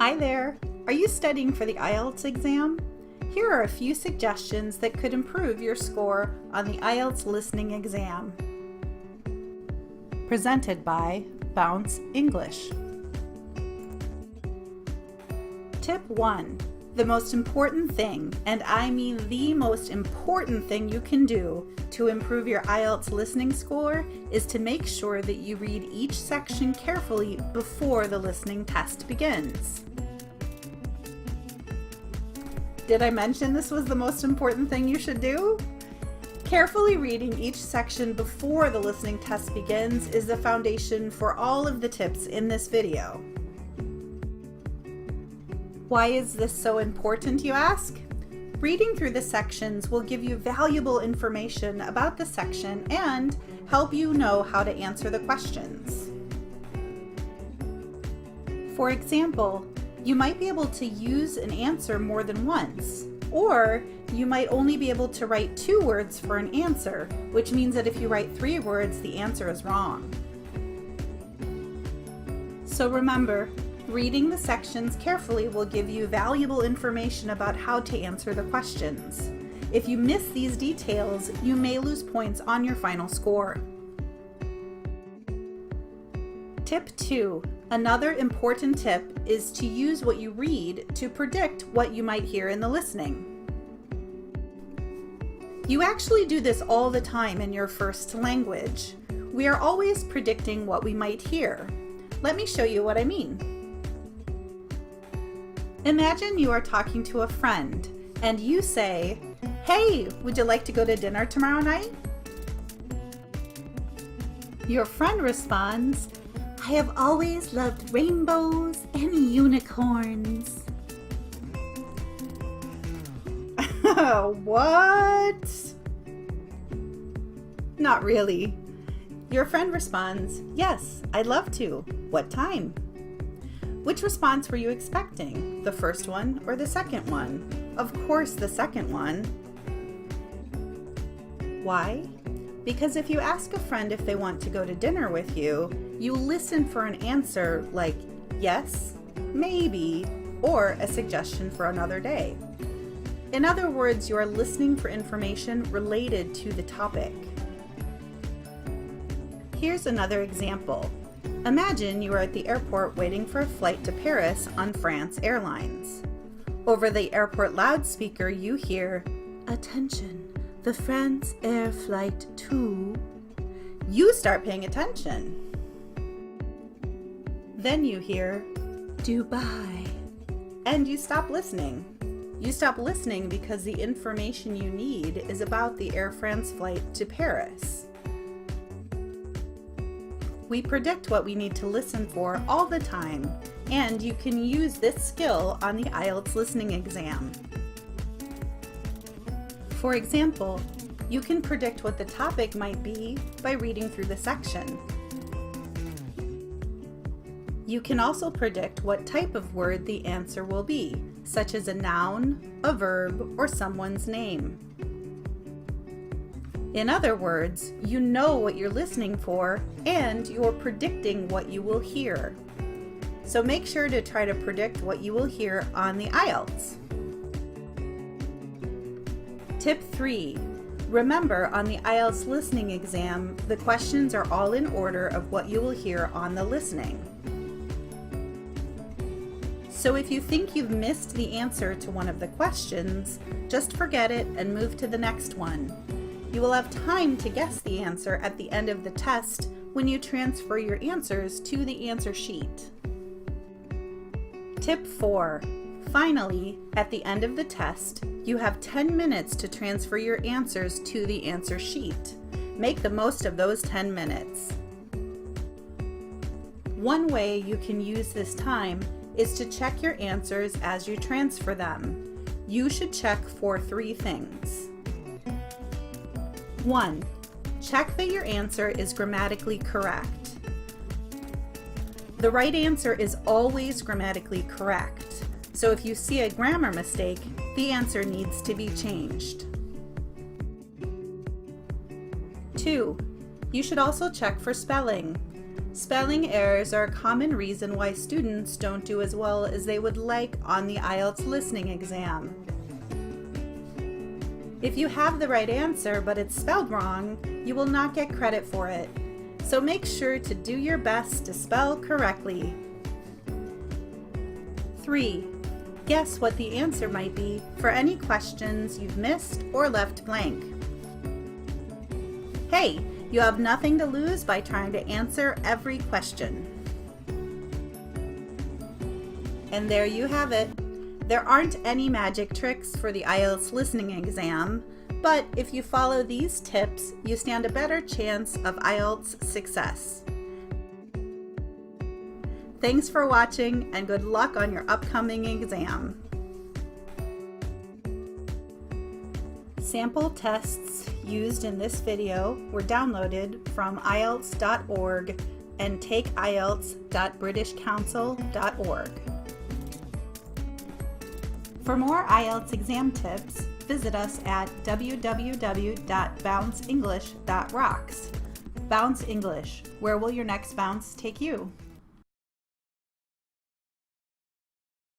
Hi there! Are you studying for the IELTS exam? Here are a few suggestions that could improve your score on the IELTS listening exam. Presented by Bounce English. Tip 1. The most important thing, and I mean the most important thing you can do to improve your IELTS listening score is to make sure that you read each section carefully before the listening test begins. Did I mention this was the most important thing you should do? Carefully reading each section before the listening test begins is the foundation for all of the tips in this video. Why is this so important, you ask? Reading through the sections will give you valuable information about the section and help you know how to answer the questions. For example, you might be able to use an answer more than once, or you might only be able to write 2 words for an answer, which means that if you write 3 words, the answer is wrong. So remember, reading the sections carefully will give you valuable information about how to answer the questions. If you miss these details, you may lose points on your final score. Tip 2. Another important tip is to use what you read to predict what you might hear in the listening. You actually do this all the time in your first language. We are always predicting what we might hear. Let me show you what I mean. Imagine you are talking to a friend and you say, "Hey, would you like to go to dinner tomorrow night?" Your friend responds, "I have always loved rainbows and unicorns." What? Not really. Your friend responds, "Yes, I'd love to. What time?" Which response were you expecting? The first one or the second one? Of course, the second one. Why? Because if you ask a friend if they want to go to dinner with you, you listen for an answer like yes, maybe, or a suggestion for another day. In other words, you are listening for information related to the topic. Here's another example. Imagine you are at the airport waiting for a flight to Paris on France Airlines. Over the airport loudspeaker, you hear, "Attention, the France Air Flight 2. You start paying attention. Then you hear, "Dubai," and you stop listening. You stop listening because the information you need is about the Air France flight to Paris. We predict what we need to listen for all the time, and you can use this skill on the IELTS listening exam. For example, you can predict what the topic might be by reading through the section. You can also predict what type of word the answer will be, such as a noun, a verb, or someone's name. In other words, you know what you're listening for and you're predicting what you will hear. So make sure to try to predict what you will hear on the IELTS. Tip 3. Remember, on the IELTS listening exam, the questions are all in order of what you will hear on the listening. So if you think you've missed the answer to one of the questions, just forget it and move to the next one. You will have time to guess the answer at the end of the test when you transfer your answers to the answer sheet. Tip 4. Finally, at the end of the test, you have 10 minutes to transfer your answers to the answer sheet. Make the most of those 10 minutes. One way you can use this time is to check your answers as you transfer them. You should check for 3 things. 1. Check that your answer is grammatically correct. The right answer is always grammatically correct, so if you see a grammar mistake, the answer needs to be changed. 2. You should also check for spelling. Spelling errors are a common reason why students don't do as well as they would like on the IELTS listening exam. If you have the right answer but it's spelled wrong, you will not get credit for it. So make sure to do your best to spell correctly. 3. Guess what the answer might be for any questions you've missed or left blank. Hey, you have nothing to lose by trying to answer every question. And there you have it. There aren't any magic tricks for the IELTS listening exam, but if you follow these tips, you stand a better chance of IELTS success. Thanks for watching and good luck on your upcoming exam. Sample tests used in this video were downloaded from IELTS.org and takeielts.britishcouncil.org. For more IELTS exam tips, visit us at www.bounceenglish.rocks. Bounce English, where will your next bounce take you?